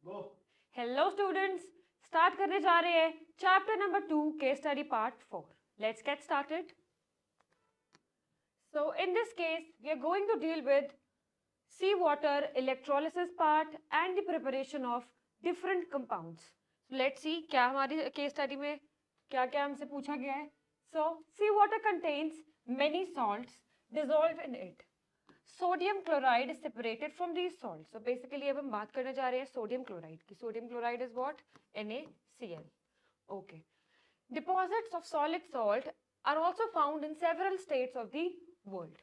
गो। Hello students, start करने जा रहे हैं chapter number 2 case study part 4. Let's get started. So in this case we are going to deal with seawater electrolysis part and the preparation of different compounds. So let's see क्या हमारी case study में क्या क्या हमसे पूछा गया है. So seawater contains many salts dissolved in it. Sodium chloride is separated from these salt. So basically अब हम बात करने जा रहे हैं सोडियम क्लोराइड की. Sodium chloride is what? NaCl. Okay. Deposits of solid salt are also found in several states of the world.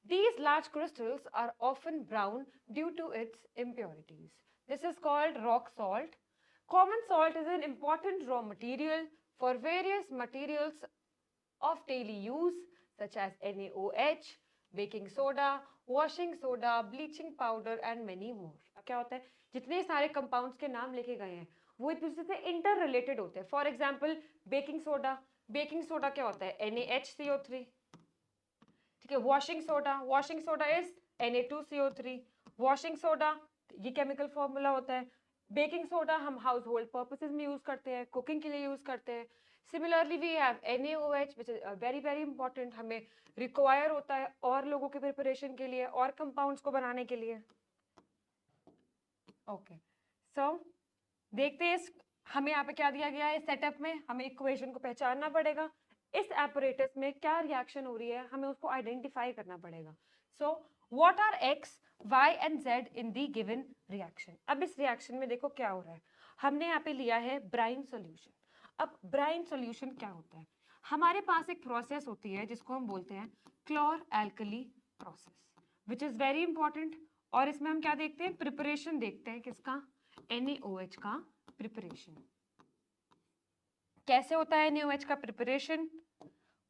These large crystals are often brown due to its impurities. This is called rock salt. Common salt is an important raw material for various materials of daily use such as NaOH, baking soda, washing soda, bleaching powder and many more. क्या होता है, जितने सारे compounds के नाम लिखे गए हैं वो एक दूसरे से इंटर रिलेटेड होते हैं. For example baking soda. Baking soda क्या होता है? NaHCO3. ठीक है. Washing soda is Na2CO3. Washing soda ये केमिकल फॉर्मूला होता है. बेकिंग सोडा हम हाउस होल्ड पर्पसेज में यूज करते हैं, कुकिंग के लिए यूज करते हैं. Similarly we have NaOH which is very very important. हमें रिक्वायर होता है और लोगों के प्रिपरेशन के लिए और कंपाउंड्स को बनाने के लिए. ओके. सो देखते हैं हमें यहाँ पे क्या दिया गया है. सेटअप में हमें इक्वेशन को पहचानना पड़ेगा. इस एपरेटस में क्या रिएक्शन हो रही है हमें उसको आइडेंटिफाई करना पड़ेगा. So what are X Y and Z in the given reaction. अब इस रिएक्शन में देखो क्या हो रहा है. हमने यहाँ पे लिया है ब्राइन सोल्यूशन. अब ब्राइन सोल्यूशन क्या होता है? हमारे पास एक प्रोसेस होती है जिसको हम बोलते हैं chlor alkali process which is very important. और इसमें हम क्या देखते हैं? प्रिपरेशन देखते हैं. किसका? NaOH का प्रिपरेशन. कैसे होता है NaOH का प्रिपरेशन?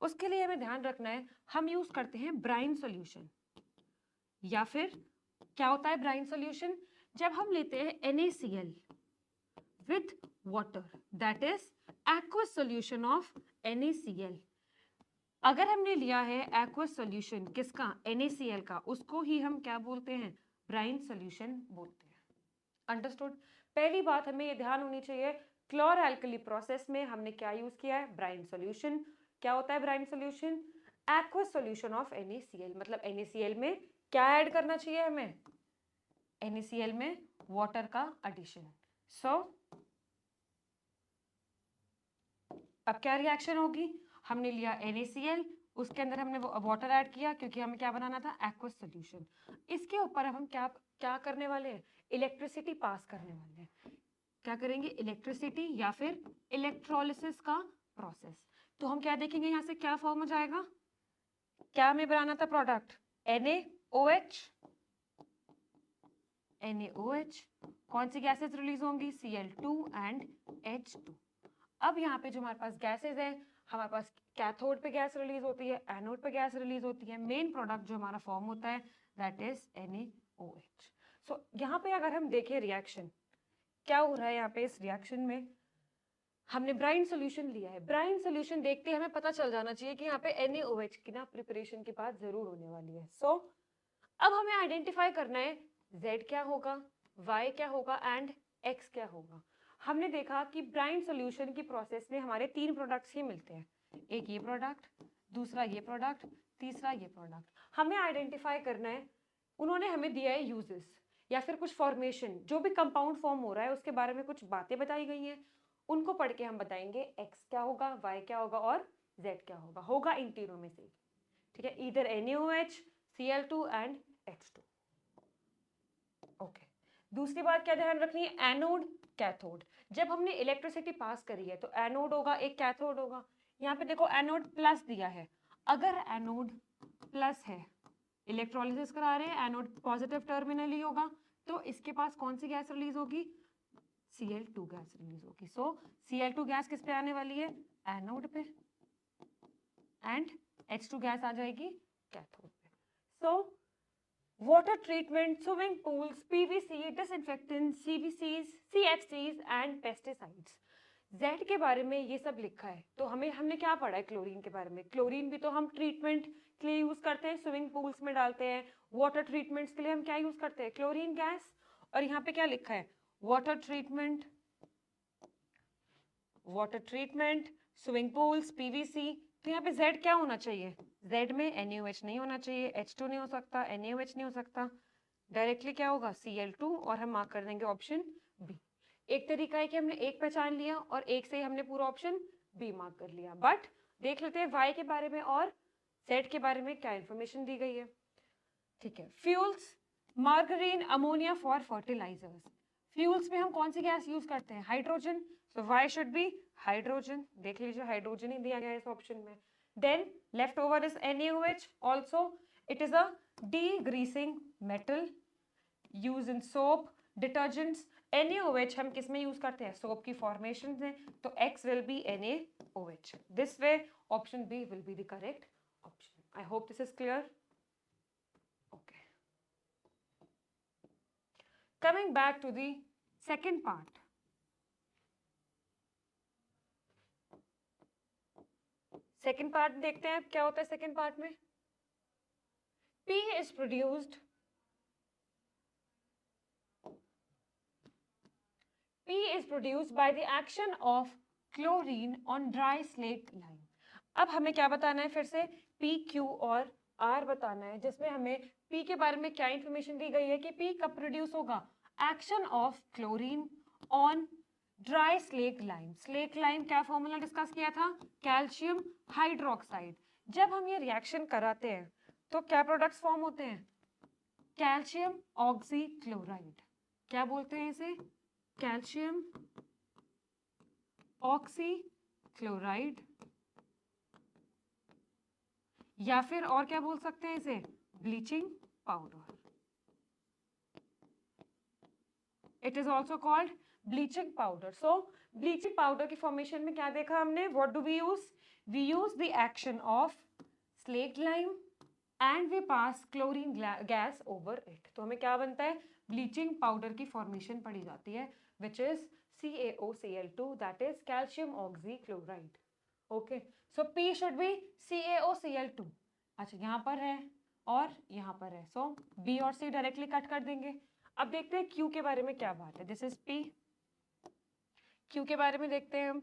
उसके लिए हमें ध्यान रखना है हम यूज करते हैं ब्राइन सॉल्यूशन. या फिर क्या होता है ब्राइन सॉल्यूशन? जब हम लेते हैं NaCl with water, that is aqueous solution of NaCl. अगर हमने लिया है aqueous solution किसका? NaCl का, उसको ही हम क्या बोलते हैं? ब्राइन सॉल्यूशन बोलते हैं. अंडरस्टूड. पहली बात हमें ये ध्यान होनी चाहिए क्लोर एल्कली प्रोसेस में हमने क्या यूज किया है? Brine solution. क्या होता है brine solution? Aqueous solution of NaCl. मतलब NaCl में क्या ऐड करना चाहिए हमें? NaCl में वाटर का एडिशन. सो अब क्या रिएक्शन होगी? हमने लिया NaCl, उसके अंदर हमने वो वाटर ऐड किया क्योंकि हमें क्या बनाना था? Aqueous solution. इसके ऊपर अब हम क्या क्या करने वाले हैं? इलेक्ट्रिसिटी पास करने वाले हैं. क्या करेंगे? इलेक्ट्रिसिटी या फिर इलेक्ट्रोलिसिस का प्रोसेस. तो हम क्या देखेंगे यहाँ से क्या फॉर्म हो जाएगा? क्या हमें बनाना था प्रोडक्ट? NaOH. NaOH. कौन सी गैसेस रिलीज होंगी? Cl2 and H2. अब यहाँ पे जो हमारे पास गैसेस है, हमारे पास कैथोड पे गैस रिलीज होती है, एनोड पे गैस रिलीज होती है. मेन प्रोडक्ट जो हमारा फॉर्म होता है दैट इज NaOH. सो यहाँ पे अगर हम देखें रिएक्शन क्या हो रहा है यहाँ पे इस रिएक्शन में, हमने ब्राइन सोल्यूशन लिया है. ब्राइन सोल्यूशन देखते ही हमें पता चल जाना चाहिए कि यहाँ पे NaOH की ना प्रिपरेशन की बात जरूर होने वाली है. सो अब हमें आइडेंटिफाई करना है Z क्या होगा, Y क्या होगा एंड X क्या होगा. हमने देखा कि ब्राइन सोल्यूशन की प्रोसेस में हमारे 3 प्रोडक्ट्स ही मिलते हैं. एक ये प्रोडक्ट, दूसरा ये प्रोडक्ट, तीसरा ये प्रोडक्ट. हमें आइडेंटिफाई करना है. उन्होंने हमें दिया है यूजेस या फिर कुछ फॉर्मेशन, जो भी कंपाउंड फॉर्म हो रहा है उसके बारे में कुछ बातें बताई गई हैं. उनको पढ़ के हम बताएंगे X क्या होगा, Y क्या होगा और Z क्या होगा. होगा इन तीनों में से. ठीक है. इधर NaOH, Cl2 and H2. Okay. दूसरी बात क्या ध्यान रखनी है? Anode cathode. जब हमने इलेक्ट्रिसिटी पास करी है तो एनोड होगा, एक कैथोड होगा. यहाँ पे देखो एनोड प्लस दिया है. अगर एनोड प्लस है, इलेक्ट्रोलिसिस करा रहे हैं, एनोड पॉजिटिव टर्मिनल ही होगा, तो इसके पास कौन सी गैस रिलीज होगी? Cl2 गैस रिलीज होगी. सो Cl2 गैस किस पे आने वाली है? एनोड पे. एंड H2 गैस आ जाएगी कैथोड पे. सो water treatment, swimming pools, PVC, disinfectants, CVCs, CFCs and pesticides. Z के बारे में ये सब लिखा है. तो हमने क्या पढ़ा है क्लोरीन के बारे में? क्लोरीन भी तो हम ट्रीटमेंट के लिए यूज करते हैं, स्विमिंग पूल्स में डालते हैं. वाटर ट्रीटमेंट्स के लिए हम क्या यूज करते हैं? Chlorine gas. और यहाँ पे क्या लिखा है? Water treatment, swimming pools, PVC. तो यहाँ पे Z क्या होना चाहिए? Z में NaOH नहीं होना चाहिए, H2 नहीं हो सकता, NaOH नहीं हो सकता, डायरेक्टली क्या होगा? Cl2, और हम मार्क कर देंगे ऑप्शन बी। एक तरीका है कि हमने एक पहचान लिया और एक से ही हमने पूरा ऑप्शन बी मार्क कर लिया। बट देख लेते हैं Y के बारे में और Z के बारे में क्या इंफॉर्मेशन दी गई है। ठीक है, fuels, margarine, ammonia for fertilizers. Fuels में हम कौन सी गैस यूज करते हैं? Hydrogen. So why should be hydrogen, देख लीजिए हाइड्रोजन ही दिया गया है इस ऑप्शन में। Then left over is NaOH, also it is a degreasing metal, use in soap, detergents. NaOH हम किस में यूज करते हैं? सोप की फॉर्मेशन में, तो X will be NaOH। This way option B will be the correct option. I hope this is clear. Okay. Coming back to the second part. Second part देखते हैं क्या होता है सेकेंड पार्ट में। P is produced. P is produced by the action of chlorine on dry slaked lime. अब हमें क्या बताना है? फिर से P, Q और R बताना है, जिसमें हमें P के बारे में क्या इंफॉर्मेशन दी गई है कि P कब प्रोड्यूस होगा? Action of chlorine on dry slack lime. Slack lime क्या फॉर्मूला डिस्कस किया था? Calcium hydroxide. जब हम ये रिएक्शन कराते हैं तो क्या प्रोडक्ट्स फॉर्म होते हैं? Calcium oxychloride. क्या बोलते हैं इसे? कैल्शियम ऑक्सीक्लोराइड, या फिर और क्या बोल सकते हैं इसे? Bleaching powder. It is also called bleaching powder. So bleaching powder की फॉर्मेशन में क्या देखा हमने? What do we use? We use the action of slaked lime and we pass chlorine gas over it. तो हमें क्या बनता है? ब्लीचिंग पाउडर की फॉर्मेशन पड़ी जाती है, which is CaOCl2, that is calcium oxychloride. Okay, so P should be CaOCl2। अच्छा, यहाँ पर है और यहाँ पर है, सो B और C डायरेक्टली कट कर देंगे। अब देखते हैं Q के बारे में क्या बात है। This is P। Q के बारे में देखते हैं हम।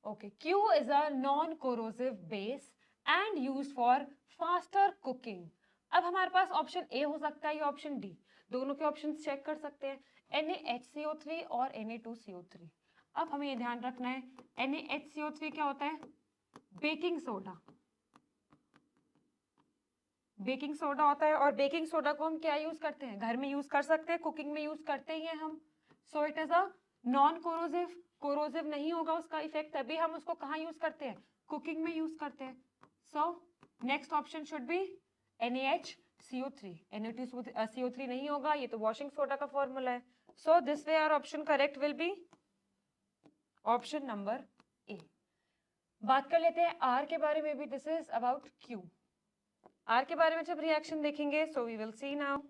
Okay, Q is a non corrosive base and used for faster cooking. अब हमारे पास ऑप्शन ए हो सकता है या ऑप्शन डी, दोनों के ऑप्शंस चेक कर सकते हैं, NaHCO3 और Na2CO3। अब हमें ये ध्यान रखना है, NaHCO3 क्या होता है? Baking soda. बेकिंग सोडा होता है, और बेकिंग सोडा को हम क्या यूज करते हैं? घर में यूज कर सकते हैं, कुकिंग में यूज करते ही हैं हम। So it is a non corrosive, corrosive नहीं होगा उसका इफेक्ट, तभी हम उसको कहाँ यूज करते हैं? कुकिंग में यूज करते हैं। So next option should be NaHCO3। Na2CO3 नहीं होगा, ये तो वॉशिंग सोडा का फॉर्मूला है। So this way our option correct will be option number A. बात कर लेते हैं R के बारे में भी। This is about Q। R के बारे में जब रिएक्शन देखेंगे, so we will see now.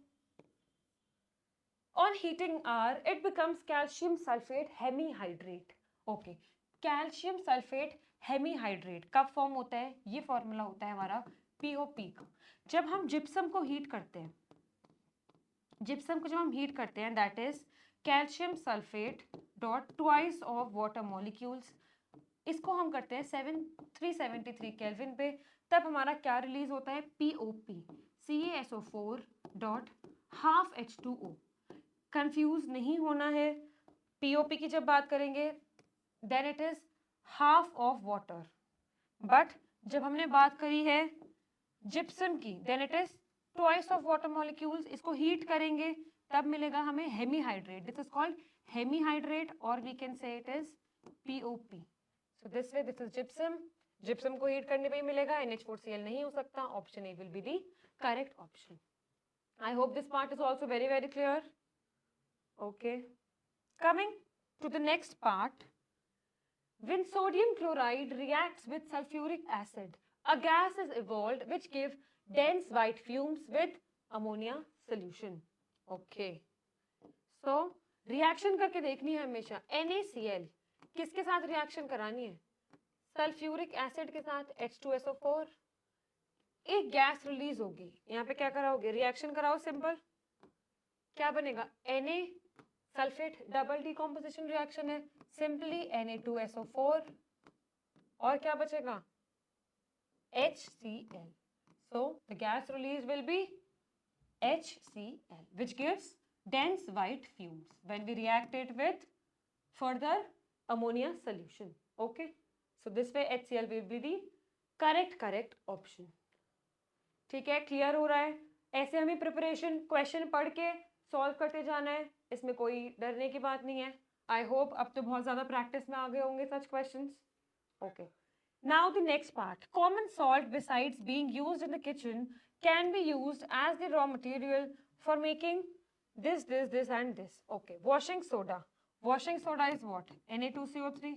On heating R, it becomes calcium sulfate hemihydrate. Okay, calcium sulfate hemihydrate कब फॉर्म होता है? ये फॉर्मूला होता है हमारा POP का। जब हम जिप्सम को हीट करते हैं, जिप्सम को जब हम हीट करते हैं, that is calcium sulphate dot twice of water molecules. इसको हम करते हैं 373 केल्विन पे, तब हमारा क्या रिलीज होता है? POP, CaSO4 dot half H2O। Confuse नहीं होना है, POP की जब बात करेंगे then it is half of water, but जब हमने बात करी है जिप्सम की, then it is twice of water molecules. इसको हीट करेंगे तब मिलेगा हमें hemihydrate. This is called hemihydrate, और we can say it is POP। So this way this is gypsum. Gypsum को हीट करने पे ही मिलेगा, NH4Cl नहीं हो सकता। Option A will be the correct option. I hope this part is also very very clear. Okay, coming to the next part. When sodium chloride reacts with sulfuric acid, a gas is evolved which gives dense white fumes with ammonia solution. Okay, so reaction करके देखनी है हमेशा। NaCl किसके साथ reaction करानी है? Sulphuric acid के साथ, H2SO4। एक गैस रिलीज होगी, यहाँ पे क्या कराओगे? रिएक्शन कराओ, सिंपल। क्या बनेगा? Na sulphate double decomposition reaction है, सिंपली Na2SO4 और क्या बचेगा HCl. So the gas released will be HCl, which gives dense white fumes when we react it with further ammonia solution. Okay, so this way HCl will be the correct option. ठीक है, clear हो रहा है? ऐसे हमें preparation question पढ़ के solve करते जाना है, इसमें कोई डरने की बात नहीं है. आई होप अब तो बहुत ज्यादा प्रैक्टिस में आ गए होंगे सच questions. Okay, now the next part. Common salt besides being used in the kitchen can be used as the raw material for making this and this. Okay, washing soda. Washing soda is what? Na2CO3.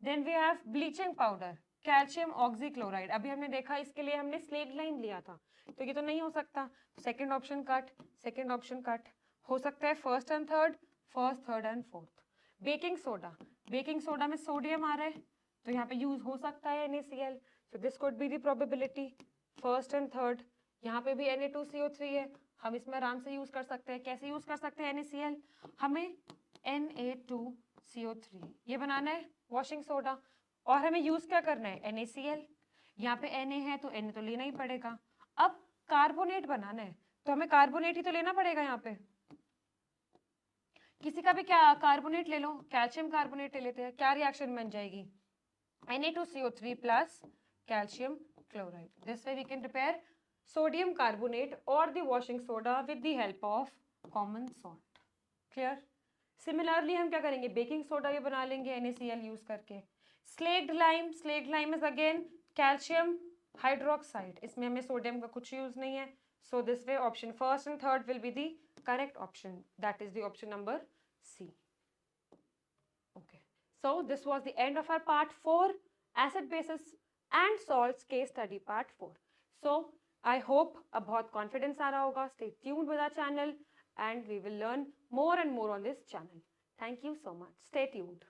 Then we have bleaching powder, calcium oxychloride. अभी हमने देखा, इसके लिए हमने slate lime लिया था, तो ये तो नहीं हो सकता. Second option cut, second option cut. हो सकता है first and third, first third and fourth. Baking soda, baking soda में सोडियम आ रहा है, तो यहाँ पे यूज हो सकता है NaCl. So this could be the probability. First and third. यहाँ पे भी Na2CO3 है, हम इसमें आराम से यूज कर सकते हैं. कैसे यूज कर सकते हैं NaCl? हमें Na2CO3 ये बनाना है वॉशिंग सोडा, और हमें यूज क्या करना है NaCl. यहाँ पे Na है तो Na तो लेना ही पड़ेगा. अब कार्बोनेट बनाना है तो हमें कार्बोनेट ही तो लेना पड़ेगा. यहाँ पे किसी का भी क्या कार्बोनेट ले लो, कैल्शियम कार्बोनेट ले लेते हैं. क्या रिएक्शन बन जाएगी? Na2CO3 plus calcium chloride. This way we can prepare sodium carbonate or the washing soda with the help of common salt. Clear? Similarly हम क्या करेंगे, बेकिंग सोडा ये बना लेंगे NaCl यूज करके. Slaked lime, slaked lime is again calcium hydroxide. इसमें हमें sodium का कुछ यूज नहीं है. So this way option first and third will be the correct option. That is the option number C. Okay. So this was the end of our part 4, acid bases and salts case study part 4. So I hope अब बहुत confidence आ रहा होगा. Stay tuned with our channel and we will learn more and more on this channel. Thank you so much. Stay tuned.